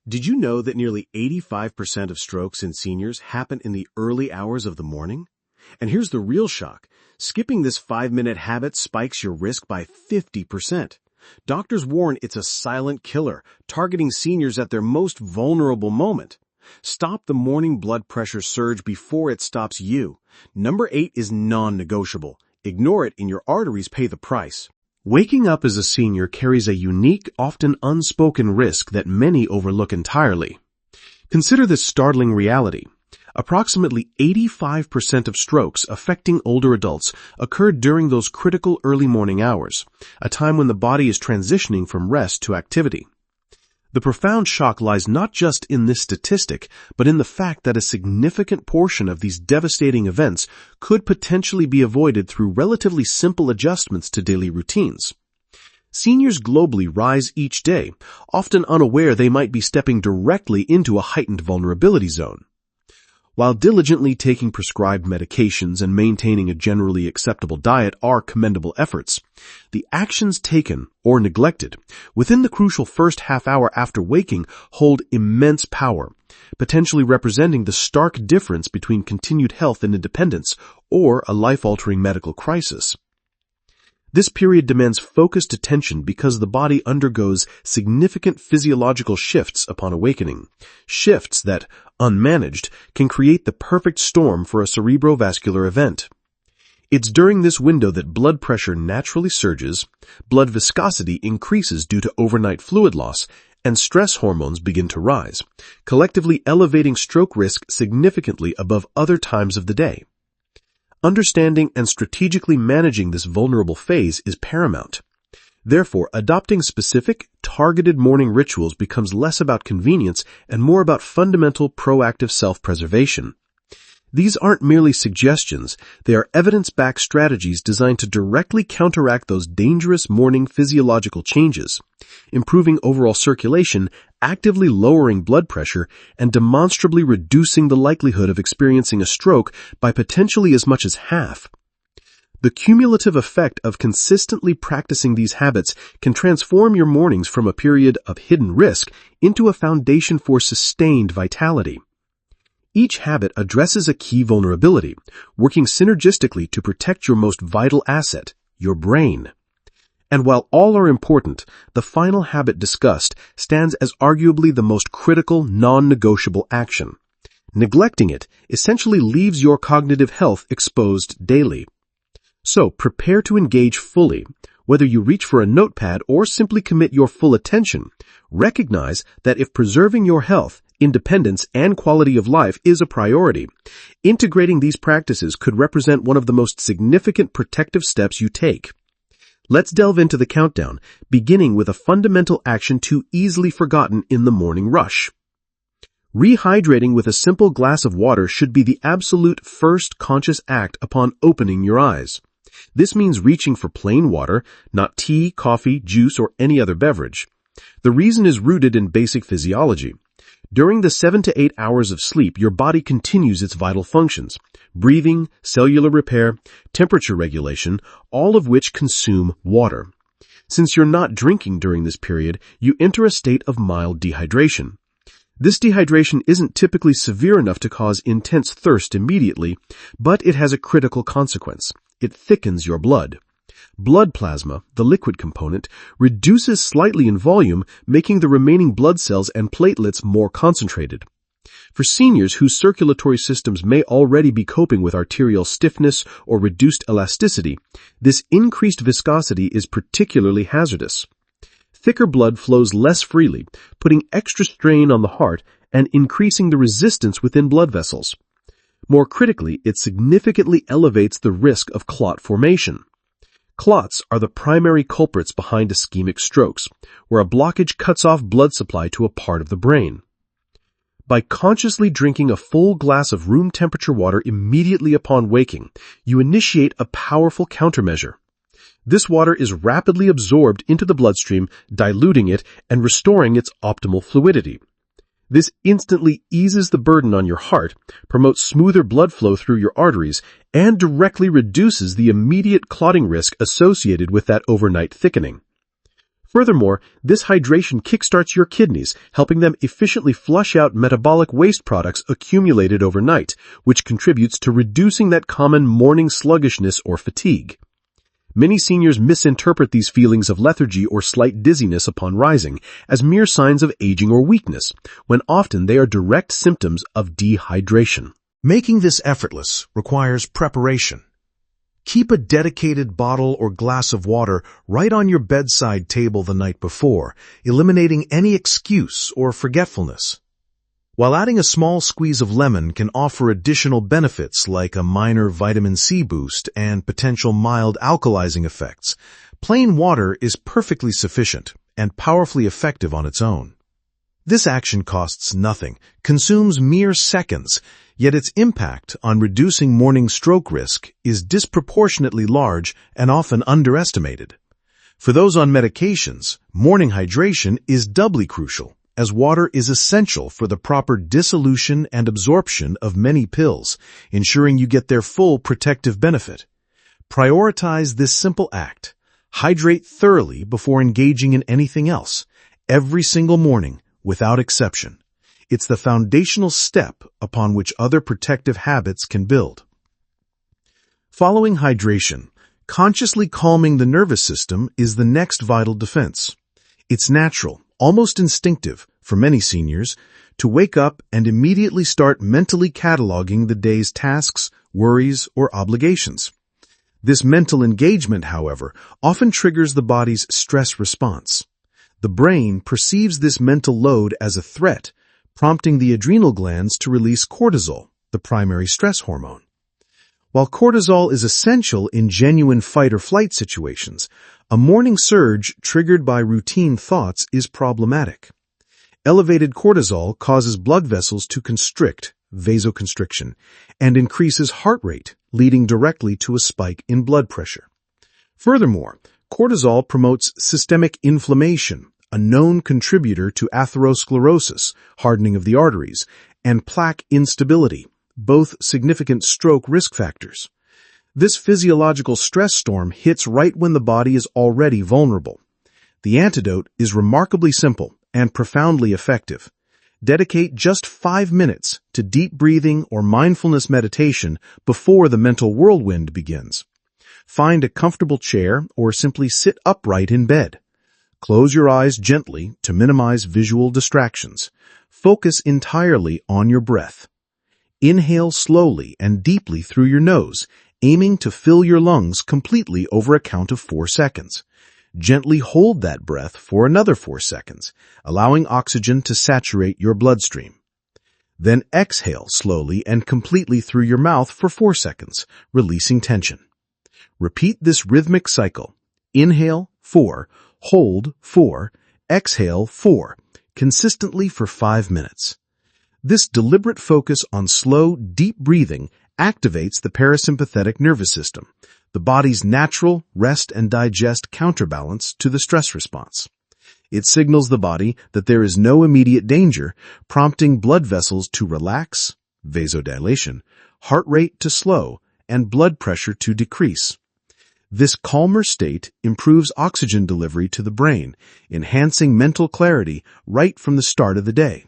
Did you know that nearly 85% of strokes in seniors happen in the early hours of the morning? And here's the real shock. Skipping this 5-minute habit spikes your risk by 50%. Doctors warn it's a silent killer, targeting seniors at their most vulnerable moment. Stop the morning blood pressure surge before it stops you. Number 8 is non-negotiable. Ignore it and your arteries pay the price. Waking up as a senior carries a unique, often unspoken risk that many overlook entirely. Consider this startling reality. Approximately 85% of strokes affecting older adults occur during those critical early morning hours, a time when the body is transitioning from rest to activity. The profound shock lies not just in this statistic, but in the fact that a significant portion of these devastating events could potentially be avoided through relatively simple adjustments to daily routines. Seniors globally rise each day, often unaware they might be stepping directly into a heightened vulnerability zone. While diligently taking prescribed medications and maintaining a generally acceptable diet are commendable efforts, the actions taken or neglected within the crucial first half hour after waking hold immense power, potentially representing the stark difference between continued health and independence or a life-altering medical crisis. This period demands focused attention because the body undergoes significant physiological shifts upon awakening, shifts that, unmanaged, can create the perfect storm for a cerebrovascular event. It's during this window that blood pressure naturally surges, blood viscosity increases due to overnight fluid loss, and stress hormones begin to rise, collectively elevating stroke risk significantly above other times of the day. Understanding and strategically managing this vulnerable phase is paramount. Therefore, adopting specific, targeted morning rituals becomes less about convenience and more about fundamental proactive self-preservation. These aren't merely suggestions, they are evidence-backed strategies designed to directly counteract those dangerous morning physiological changes, improving overall circulation, actively lowering blood pressure, and demonstrably reducing the likelihood of experiencing a stroke by potentially as much as half. The cumulative effect of consistently practicing these habits can transform your mornings from a period of hidden risk into a foundation for sustained vitality. Each habit addresses a key vulnerability, working synergistically to protect your most vital asset, your brain. And while all are important, the final habit discussed stands as arguably the most critical, non-negotiable action. Neglecting it essentially leaves your cognitive health exposed daily. So prepare to engage fully. Whether you reach for a notepad or simply commit your full attention, recognize that if preserving your health, independence, and quality of life is a priority, integrating these practices could represent one of the most significant protective steps you take. Let's delve into the countdown, beginning with a fundamental action too easily forgotten in the morning rush. Rehydrating with a simple glass of water should be the absolute first conscious act upon opening your eyes. This means reaching for plain water, not tea, coffee, juice, or any other beverage. The reason is rooted in basic physiology. During the 7 to 8 hours of sleep, your body continues its vital functions, breathing, cellular repair, temperature regulation, all of which consume water. Since you're not drinking during this period, you enter a state of mild dehydration. This dehydration isn't typically severe enough to cause intense thirst immediately, but it has a critical consequence. It thickens your blood. Blood plasma, the liquid component, reduces slightly in volume, making the remaining blood cells and platelets more concentrated. For seniors whose circulatory systems may already be coping with arterial stiffness or reduced elasticity, this increased viscosity is particularly hazardous. Thicker blood flows less freely, putting extra strain on the heart and increasing the resistance within blood vessels. More critically, it significantly elevates the risk of clot formation. Clots are the primary culprits behind ischemic strokes, where a blockage cuts off blood supply to a part of the brain. By consciously drinking a full glass of room temperature water immediately upon waking, you initiate a powerful countermeasure. This water is rapidly absorbed into the bloodstream, diluting it and restoring its optimal fluidity. This instantly eases the burden on your heart, promotes smoother blood flow through your arteries, and directly reduces the immediate clotting risk associated with that overnight thickening. Furthermore, this hydration kickstarts your kidneys, helping them efficiently flush out metabolic waste products accumulated overnight, which contributes to reducing that common morning sluggishness or fatigue. Many seniors misinterpret these feelings of lethargy or slight dizziness upon rising as mere signs of aging or weakness, when often they are direct symptoms of dehydration. Making this effortless requires preparation. Keep a dedicated bottle or glass of water right on your bedside table the night before, eliminating any excuse or forgetfulness. While adding a small squeeze of lemon can offer additional benefits like a minor vitamin C boost and potential mild alkalizing effects, plain water is perfectly sufficient and powerfully effective on its own. This action costs nothing, consumes mere seconds, yet its impact on reducing morning stroke risk is disproportionately large and often underestimated. For those on medications, morning hydration is doubly crucial, as water is essential for the proper dissolution and absorption of many pills, ensuring you get their full protective benefit. Prioritize this simple act. Hydrate thoroughly before engaging in anything else, every single morning, without exception. It's the foundational step upon which other protective habits can build. Following hydration, consciously calming the nervous system is the next vital defense. It's natural, almost instinctive, for many seniors, to wake up and immediately start mentally cataloging the day's tasks, worries, or obligations. This mental engagement, however, often triggers the body's stress response. The brain perceives this mental load as a threat, prompting the adrenal glands to release cortisol, the primary stress hormone. While cortisol is essential in genuine fight-or-flight situations, a morning surge triggered by routine thoughts is problematic. Elevated cortisol causes blood vessels to constrict, vasoconstriction, and increases heart rate, leading directly to a spike in blood pressure. Furthermore, cortisol promotes systemic inflammation, a known contributor to atherosclerosis, hardening of the arteries, and plaque instability, both significant stroke risk factors. This physiological stress storm hits right when the body is already vulnerable. The antidote is remarkably simple and profoundly effective. Dedicate just 5 minutes to deep breathing or mindfulness meditation before the mental whirlwind begins. Find a comfortable chair or simply sit upright in bed. Close your eyes gently to minimize visual distractions. Focus entirely on your breath. Inhale slowly and deeply through your nose, aiming to fill your lungs completely over a count of 4 seconds. Gently hold that breath for another 4 seconds, allowing oxygen to saturate your bloodstream. Then exhale slowly and completely through your mouth for 4 seconds, releasing tension. Repeat this rhythmic cycle. Inhale, 4, hold, 4, exhale, 4, consistently for 5 minutes. This deliberate focus on slow, deep breathing activates the parasympathetic nervous system, the body's natural rest and digest counterbalance to the stress response. It signals the body that there is no immediate danger, prompting blood vessels to relax, vasodilation, heart rate to slow, and blood pressure to decrease. This calmer state improves oxygen delivery to the brain, enhancing mental clarity right from the start of the day.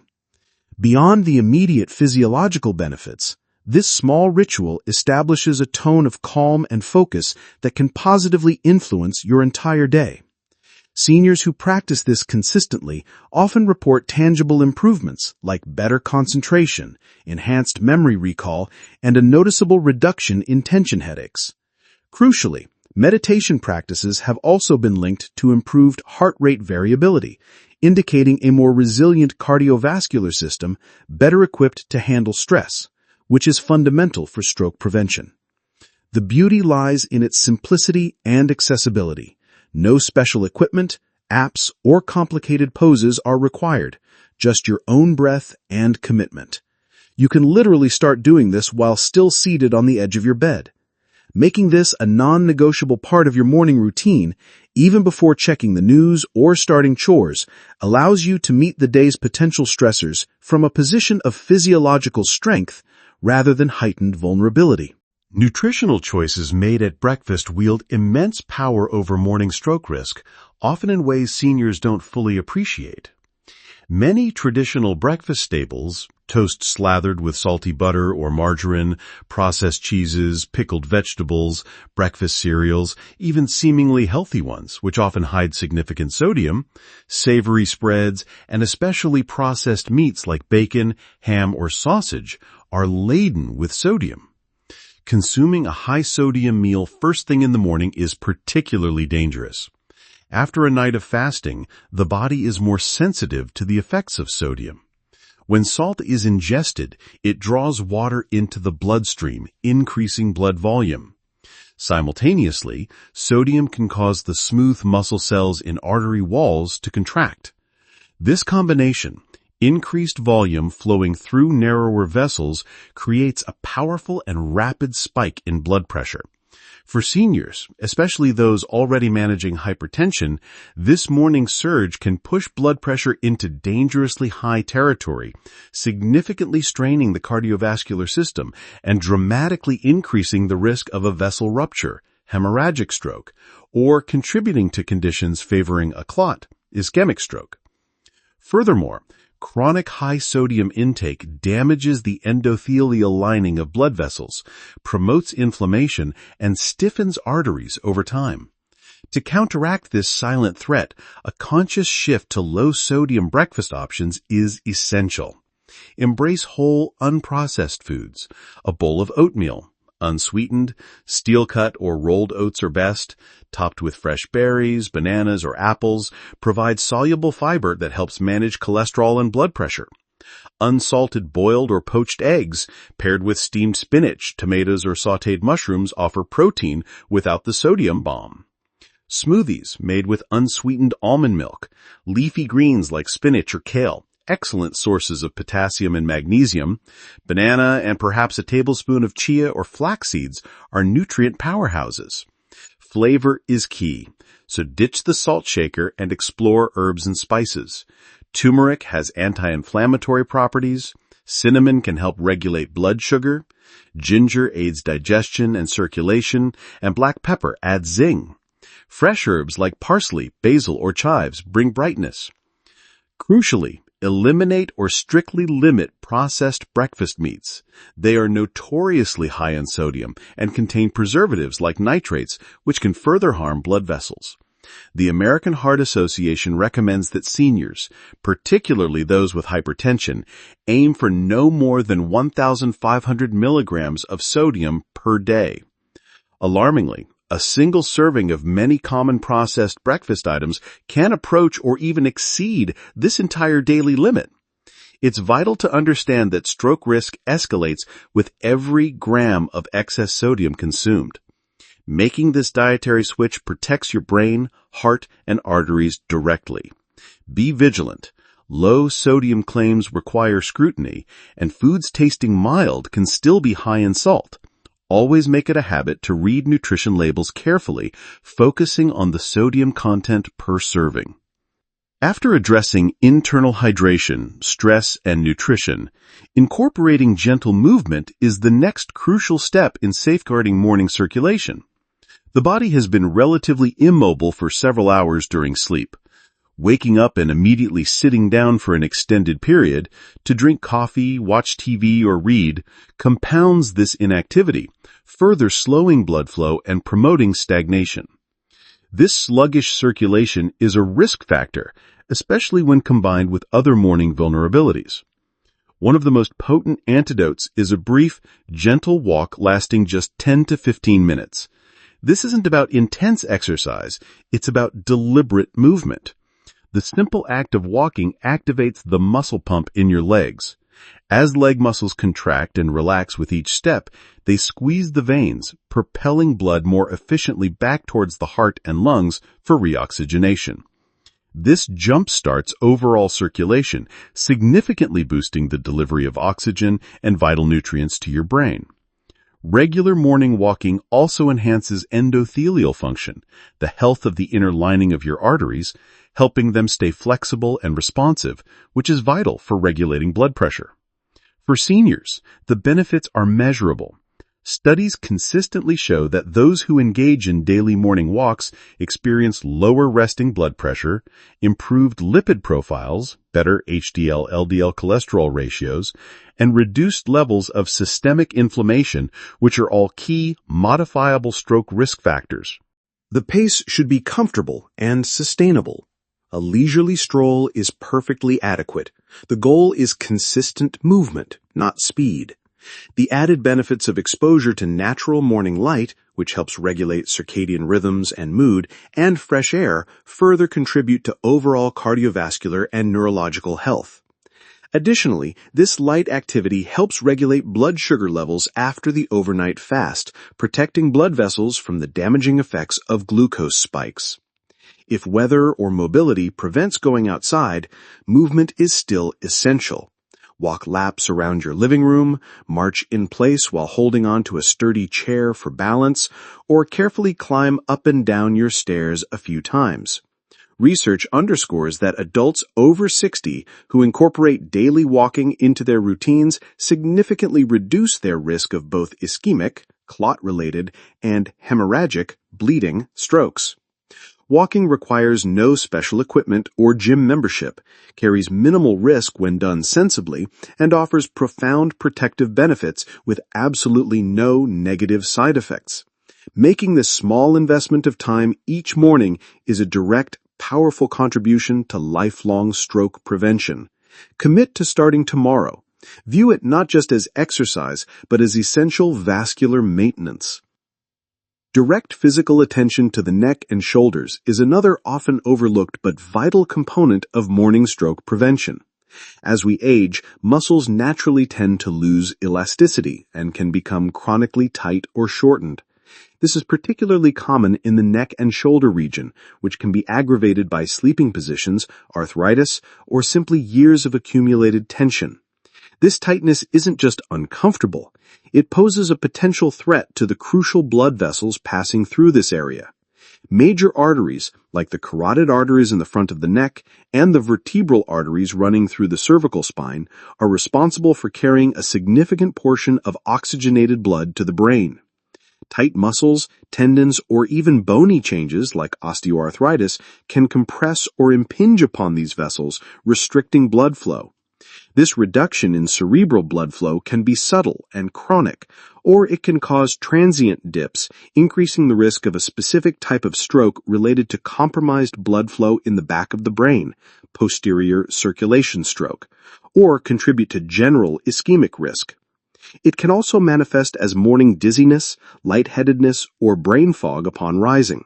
Beyond the immediate physiological benefits, this small ritual establishes a tone of calm and focus that can positively influence your entire day. Seniors who practice this consistently often report tangible improvements like better concentration, enhanced memory recall, and a noticeable reduction in tension headaches. Crucially, meditation practices have also been linked to improved heart rate variability, indicating a more resilient cardiovascular system better equipped to handle stress, which is fundamental for stroke prevention. The beauty lies in its simplicity and accessibility. No special equipment, apps, or complicated poses are required, just your own breath and commitment. You can literally start doing this while still seated on the edge of your bed. Making this a non-negotiable part of your morning routine, even before checking the news or starting chores, allows you to meet the day's potential stressors from a position of physiological strength rather than heightened vulnerability. Nutritional choices made at breakfast wield immense power over morning stroke risk, often in ways seniors don't fully appreciate. Many traditional breakfast staples, toast slathered with salty butter or margarine, processed cheeses, pickled vegetables, breakfast cereals, even seemingly healthy ones, which often hide significant sodium, savory spreads, and especially processed meats like bacon, ham, or sausage, are laden with sodium. Consuming a high-sodium meal first thing in the morning is particularly dangerous. After a night of fasting, the body is more sensitive to the effects of sodium. When salt is ingested, it draws water into the bloodstream, increasing blood volume. Simultaneously, sodium can cause the smooth muscle cells in artery walls to contract. This combination, increased volume flowing through narrower vessels, creates a powerful and rapid spike in blood pressure. For seniors, especially those already managing hypertension, this morning surge can push blood pressure into dangerously high territory, significantly straining the cardiovascular system and dramatically increasing the risk of a vessel rupture, hemorrhagic stroke, or contributing to conditions favoring a clot, ischemic stroke. Furthermore, chronic high-sodium intake damages the endothelial lining of blood vessels, promotes inflammation, and stiffens arteries over time. To counteract this silent threat, a conscious shift to low-sodium breakfast options is essential. Embrace whole, unprocessed foods, a bowl of oatmeal, unsweetened, steel-cut or rolled oats are best, topped with fresh berries, bananas, or apples, provide soluble fiber that helps manage cholesterol and blood pressure. Unsalted boiled or poached eggs, paired with steamed spinach, tomatoes, or sautéed mushrooms, offer protein without the sodium bomb. Smoothies made with unsweetened almond milk, leafy greens like spinach or kale, excellent sources of potassium and magnesium, banana and perhaps a tablespoon of chia or flax seeds are nutrient powerhouses. Flavor is key, so ditch the salt shaker and explore herbs and spices. Turmeric has anti-inflammatory properties, cinnamon can help regulate blood sugar, ginger aids digestion and circulation, and black pepper adds zing. Fresh herbs like parsley, basil, or chives bring brightness. Crucially, eliminate or strictly limit processed breakfast meats. They are notoriously high in sodium and contain preservatives like nitrates, which can further harm blood vessels. The American Heart Association recommends that seniors, particularly those with hypertension, aim for no more than 1,500 milligrams of sodium per day. Alarmingly, a single serving of many common processed breakfast items can approach or even exceed this entire daily limit. It's vital to understand that stroke risk escalates with every gram of excess sodium consumed. Making this dietary switch protects your brain, heart, and arteries directly. Be vigilant. Low sodium claims require scrutiny, and foods tasting mild can still be high in salt. Always make it a habit to read nutrition labels carefully, focusing on the sodium content per serving. After addressing internal hydration, stress, and nutrition, incorporating gentle movement is the next crucial step in safeguarding morning circulation. The body has been relatively immobile for several hours during sleep. Waking up and immediately sitting down for an extended period to drink coffee, watch TV, or read compounds this inactivity, further slowing blood flow and promoting stagnation. This sluggish circulation is a risk factor, especially when combined with other morning vulnerabilities. One of the most potent antidotes is a brief, gentle walk lasting just 10 to 15 minutes. This isn't about intense exercise, it's about deliberate movement. The simple act of walking activates the muscle pump in your legs. As leg muscles contract and relax with each step, they squeeze the veins, propelling blood more efficiently back towards the heart and lungs for reoxygenation. This jump-starts overall circulation, significantly boosting the delivery of oxygen and vital nutrients to your brain. Regular morning walking also enhances endothelial function, the health of the inner lining of your arteries, helping them stay flexible and responsive, which is vital for regulating blood pressure. For seniors, the benefits are measurable. Studies consistently show that those who engage in daily morning walks experience lower resting blood pressure, improved lipid profiles, better HDL-LDL cholesterol ratios, and reduced levels of systemic inflammation, which are all key modifiable stroke risk factors. The pace should be comfortable and sustainable. A leisurely stroll is perfectly adequate. The goal is consistent movement, not speed. The added benefits of exposure to natural morning light, which helps regulate circadian rhythms and mood, and fresh air further contribute to overall cardiovascular and neurological health. Additionally, this light activity helps regulate blood sugar levels after the overnight fast, protecting blood vessels from the damaging effects of glucose spikes. If weather or mobility prevents going outside, movement is still essential. Walk laps around your living room, march in place while holding on to a sturdy chair for balance, or carefully climb up and down your stairs a few times. Research underscores that adults over 60 who incorporate daily walking into their routines significantly reduce their risk of both ischemic, clot-related, and hemorrhagic, bleeding strokes. Walking requires no special equipment or gym membership, carries minimal risk when done sensibly, and offers profound protective benefits with absolutely no negative side effects. Making this small investment of time each morning is a direct, powerful contribution to lifelong stroke prevention. Commit to starting tomorrow. View it not just as exercise, but as essential vascular maintenance. Direct physical attention to the neck and shoulders is another often overlooked but vital component of morning stroke prevention. As we age, muscles naturally tend to lose elasticity and can become chronically tight or shortened. This is particularly common in the neck and shoulder region, which can be aggravated by sleeping positions, arthritis, or simply years of accumulated tension. This tightness isn't just uncomfortable. It poses a potential threat to the crucial blood vessels passing through this area. Major arteries, like the carotid arteries in the front of the neck and the vertebral arteries running through the cervical spine, are responsible for carrying a significant portion of oxygenated blood to the brain. Tight muscles, tendons, or even bony changes like osteoarthritis can compress or impinge upon these vessels, restricting blood flow. This reduction in cerebral blood flow can be subtle and chronic, or it can cause transient dips, increasing the risk of a specific type of stroke related to compromised blood flow in the back of the brain, posterior circulation stroke, or contribute to general ischemic risk. It can also manifest as morning dizziness, lightheadedness, or brain fog upon rising.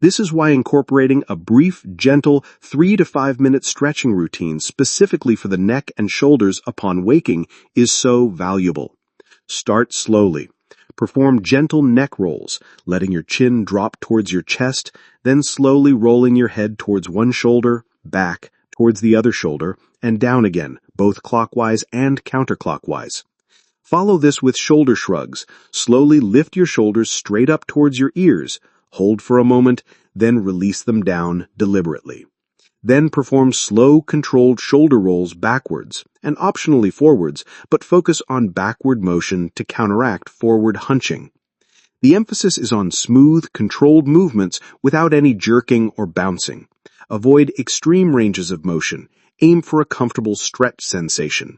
This is why incorporating a brief, gentle 3 to 5 minute stretching routine specifically for the neck and shoulders upon waking is so valuable. Start slowly. Perform gentle neck rolls, letting your chin drop towards your chest, then slowly rolling your head towards one shoulder, back, towards the other shoulder, and down again, both clockwise and counterclockwise. Follow this with shoulder shrugs. Slowly lift your shoulders straight up towards your ears. Hold for a moment, then release them down deliberately. Then perform slow, controlled shoulder rolls backwards, and optionally forwards, but focus on backward motion to counteract forward hunching. The emphasis is on smooth, controlled movements without any jerking or bouncing. Avoid extreme ranges of motion. Aim for a comfortable stretch sensation.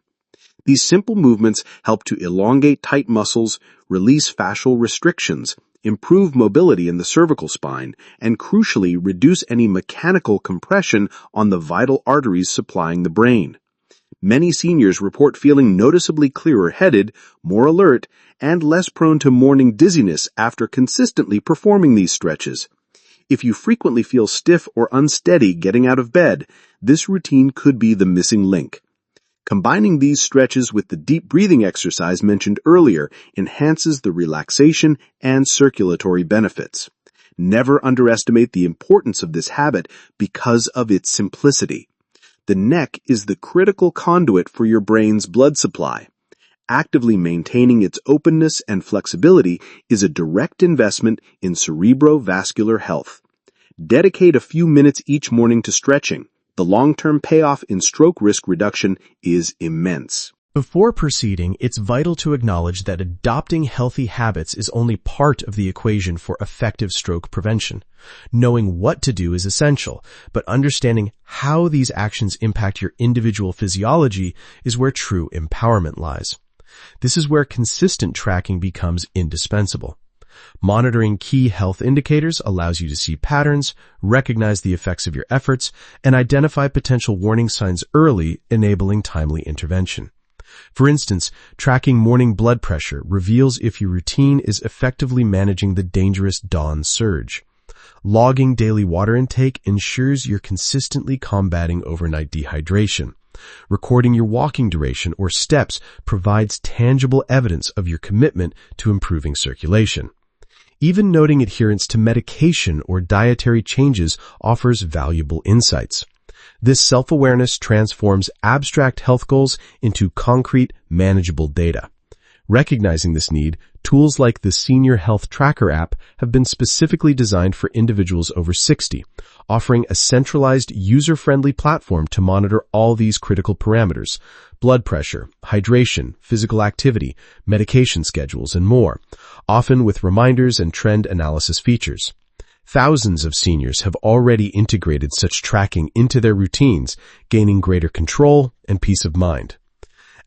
These simple movements help to elongate tight muscles, release fascial restrictions, improve mobility in the cervical spine, and crucially reduce any mechanical compression on the vital arteries supplying the brain. Many seniors report feeling noticeably clearer-headed, more alert, and less prone to morning dizziness after consistently performing these stretches. If you frequently feel stiff or unsteady getting out of bed, this routine could be the missing link. Combining these stretches with the deep breathing exercise mentioned earlier enhances the relaxation and circulatory benefits. Never underestimate the importance of this habit because of its simplicity. The neck is the critical conduit for your brain's blood supply. Actively maintaining its openness and flexibility is a direct investment in cerebrovascular health. Dedicate a few minutes each morning to stretching. The long-term payoff in stroke risk reduction is immense. Before proceeding, it's vital to acknowledge that adopting healthy habits is only part of the equation for effective stroke prevention. Knowing what to do is essential, but understanding how these actions impact your individual physiology is where true empowerment lies. This is where consistent tracking becomes indispensable. Monitoring key health indicators allows you to see patterns, recognize the effects of your efforts, and identify potential warning signs early, enabling timely intervention. For instance, tracking morning blood pressure reveals if your routine is effectively managing the dangerous dawn surge. Logging daily water intake ensures you're consistently combating overnight dehydration. Recording your walking duration or steps provides tangible evidence of your commitment to improving circulation. Even noting adherence to medication or dietary changes offers valuable insights. This self-awareness transforms abstract health goals into concrete, manageable data. Recognizing this need, tools like the Senior Health Tracker app have been specifically designed for individuals over 60, offering a centralized, user-friendly platform to monitor all these critical parameters: blood pressure, hydration, physical activity, medication schedules, and more, often with reminders and trend analysis features. Thousands of seniors have already integrated such tracking into their routines, gaining greater control and peace of mind.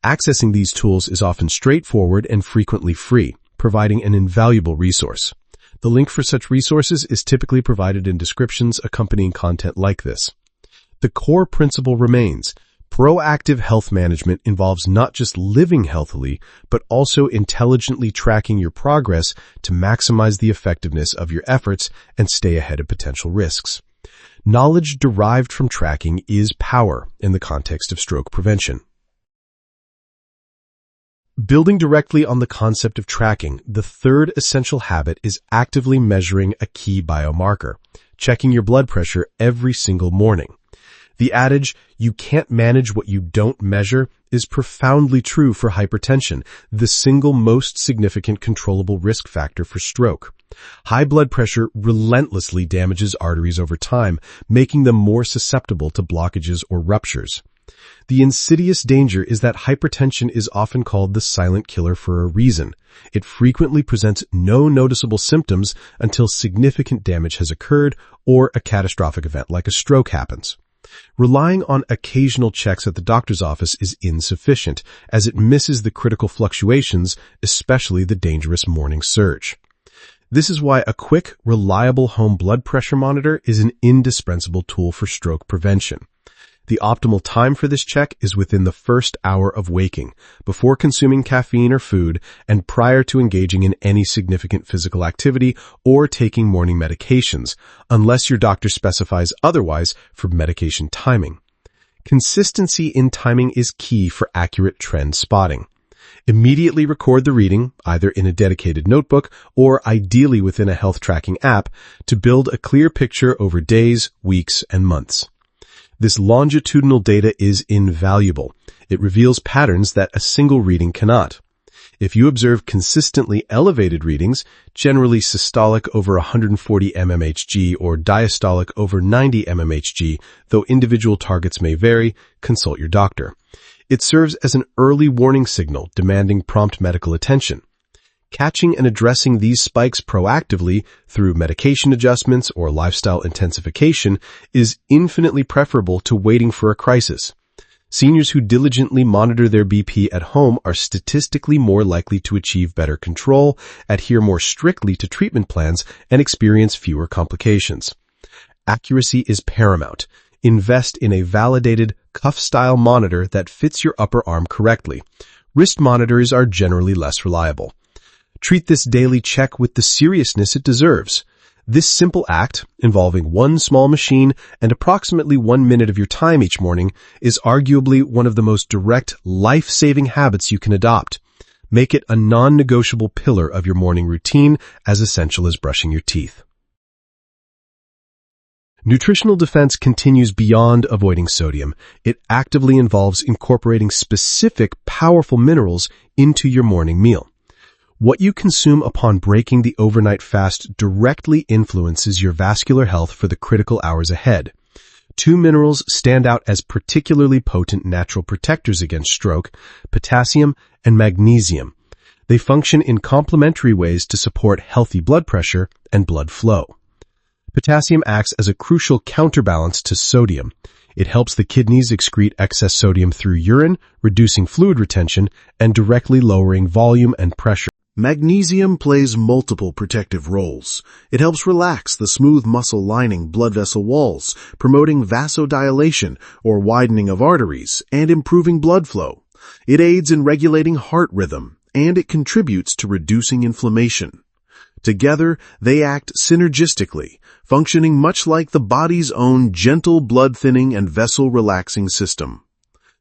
Accessing these tools is often straightforward and frequently free, providing an invaluable resource. The link for such resources is typically provided in descriptions accompanying content like this. The core principle remains: proactive health management involves not just living healthily, but also intelligently tracking your progress to maximize the effectiveness of your efforts and stay ahead of potential risks. Knowledge derived from tracking is power in the context of stroke prevention. Building directly on the concept of tracking, the third essential habit is actively measuring a key biomarker, checking your blood pressure every single morning. The adage, "you can't manage what you don't measure," is profoundly true for hypertension, the single most significant controllable risk factor for stroke. High blood pressure relentlessly damages arteries over time, making them more susceptible to blockages or ruptures. The insidious danger is that hypertension is often called the silent killer for a reason. It frequently presents no noticeable symptoms until significant damage has occurred or a catastrophic event like a stroke happens. Relying on occasional checks at the doctor's office is insufficient, as it misses the critical fluctuations, especially the dangerous morning surge. This is why a quick, reliable home blood pressure monitor is an indispensable tool for stroke prevention. The optimal time for this check is within the first hour of waking, before consuming caffeine or food, and prior to engaging in any significant physical activity or taking morning medications, unless your doctor specifies otherwise for medication timing. Consistency in timing is key for accurate trend spotting. Immediately record the reading, either in a dedicated notebook or ideally within a health tracking app, to build a clear picture over days, weeks, and months. This longitudinal data is invaluable. It reveals patterns that a single reading cannot. If you observe consistently elevated readings, generally systolic over 140 mmHg or diastolic over 90 mmHg, though individual targets may vary, consult your doctor. It serves as an early warning signal demanding prompt medical attention. Catching and addressing these spikes proactively through medication adjustments or lifestyle intensification is infinitely preferable to waiting for a crisis. Seniors who diligently monitor their BP at home are statistically more likely to achieve better control, adhere more strictly to treatment plans, and experience fewer complications. Accuracy is paramount. Invest in a validated, cuff-style monitor that fits your upper arm correctly. Wrist monitors are generally less reliable. Treat this daily check with the seriousness it deserves. This simple act, involving one small machine and approximately 1 minute of your time each morning, is arguably one of the most direct, life-saving habits you can adopt. Make it a non-negotiable pillar of your morning routine, as essential as brushing your teeth. Nutritional defense continues beyond avoiding sodium. It actively involves incorporating specific, powerful minerals into your morning meal. What you consume upon breaking the overnight fast directly influences your vascular health for the critical hours ahead. Two minerals stand out as particularly potent natural protectors against stroke: potassium and magnesium. They function in complementary ways to support healthy blood pressure and blood flow. Potassium acts as a crucial counterbalance to sodium. It helps the kidneys excrete excess sodium through urine, reducing fluid retention and directly lowering volume and pressure. Magnesium plays multiple protective roles. It helps relax the smooth muscle lining blood vessel walls, promoting vasodilation or widening of arteries, and improving blood flow. It aids in regulating heart rhythm, and it contributes to reducing inflammation. Together, they act synergistically, functioning much like the body's own gentle blood-thinning and vessel-relaxing system.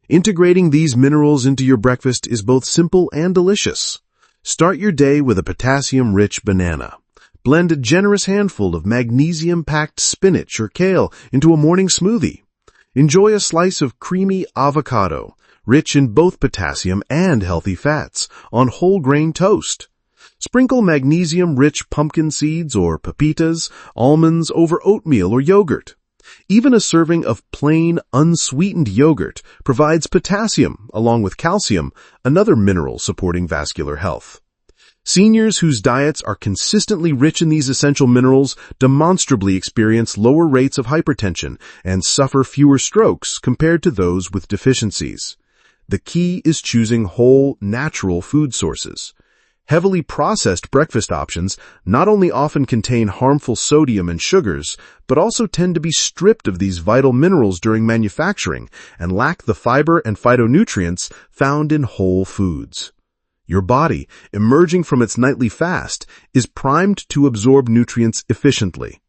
Integrating these minerals into your breakfast is both simple and delicious. Start your day with a potassium-rich banana. Blend a generous handful of magnesium-packed spinach or kale into a morning smoothie. Enjoy a slice of creamy avocado, rich in both potassium and healthy fats, on whole grain toast. Sprinkle magnesium-rich pumpkin seeds or pepitas, almonds over oatmeal or yogurt. Even a serving of plain, unsweetened yogurt provides potassium along with calcium, another mineral supporting vascular health. Seniors whose diets are consistently rich in these essential minerals demonstrably experience lower rates of hypertension and suffer fewer strokes compared to those with deficiencies. The key is choosing whole, natural food sources. Heavily processed breakfast options not only often contain harmful sodium and sugars, but also tend to be stripped of these vital minerals during manufacturing and lack the fiber and phytonutrients found in whole foods. Your body, emerging from its nightly fast, is primed to absorb nutrients efficiently.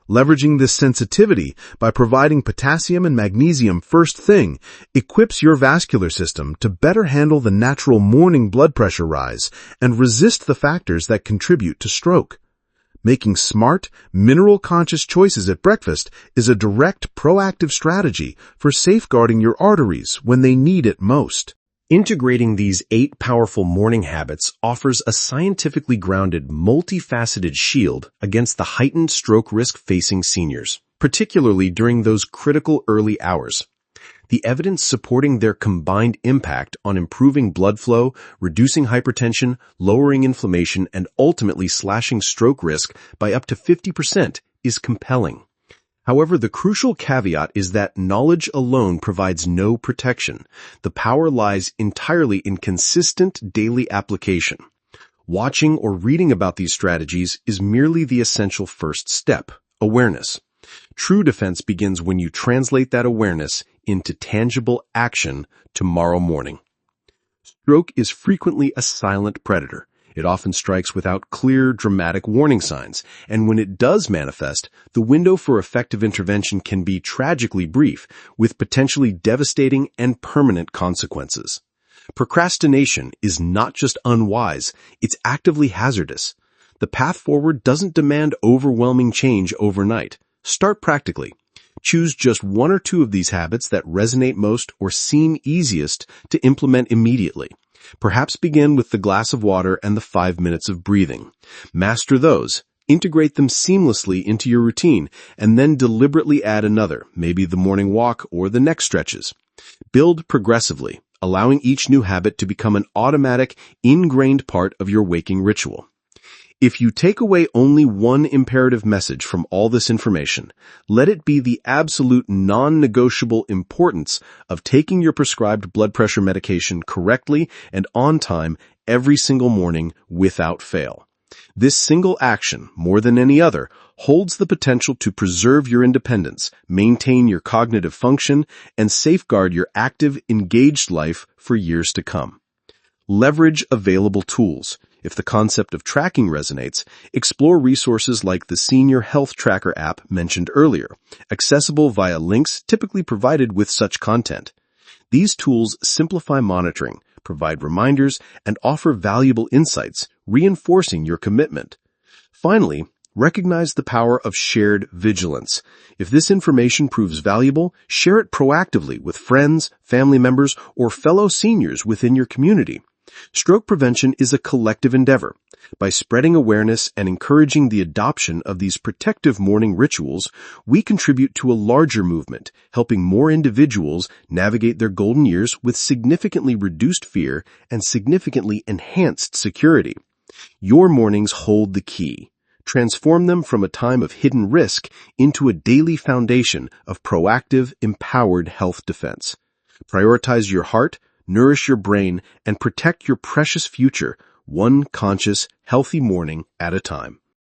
Leveraging this sensitivity by providing potassium and magnesium first thing equips your vascular system to better handle the natural morning blood pressure rise and resist the factors that contribute to stroke. Making smart, mineral-conscious choices at breakfast is a direct, proactive strategy for safeguarding your arteries when they need it most. Integrating these 8 powerful morning habits offers a scientifically grounded, multifaceted shield against the heightened stroke risk facing seniors, particularly during those critical early hours. The evidence supporting their combined impact on improving blood flow, reducing hypertension, lowering inflammation, and ultimately slashing stroke risk by up to 50% is compelling. However, the crucial caveat is that knowledge alone provides no protection. The power lies entirely in consistent daily application. Watching or reading about these strategies is merely the essential first step, awareness. True defense begins when you translate that awareness into tangible action tomorrow morning. Stroke is frequently a silent predator. It often strikes without clear, dramatic warning signs, and when it does manifest, the window for effective intervention can be tragically brief, with potentially devastating and permanent consequences. Procrastination is not just unwise, it's actively hazardous. The path forward doesn't demand overwhelming change overnight. Start practically. Choose just 1 or 2 of these habits that resonate most or seem easiest to implement immediately. Perhaps begin with the glass of water and the 5 minutes of breathing. Master those, integrate them seamlessly into your routine, and then deliberately add another, maybe the morning walk or the neck stretches. Build progressively, allowing each new habit to become an automatic, ingrained part of your waking ritual. If you take away only one imperative message from all this information, let it be the absolute non-negotiable importance of taking your prescribed blood pressure medication correctly and on time every single morning without fail. This single action, more than any other, holds the potential to preserve your independence, maintain your cognitive function, and safeguard your active, engaged life for years to come. Leverage available tools. If the concept of tracking resonates, explore resources like the Senior Health Tracker app mentioned earlier, accessible via links typically provided with such content. These tools simplify monitoring, provide reminders, and offer valuable insights, reinforcing your commitment. Finally, recognize the power of shared vigilance. If this information proves valuable, share it proactively with friends, family members, or fellow seniors within your community. Stroke prevention is a collective endeavor. By spreading awareness and encouraging the adoption of these protective morning rituals, we contribute to a larger movement, helping more individuals navigate their golden years with significantly reduced fear and significantly enhanced security. Your mornings hold the key. Transform them from a time of hidden risk into a daily foundation of proactive, empowered health defense. Prioritize your heart, nourish your brain, and protect your precious future, one conscious, healthy morning at a time.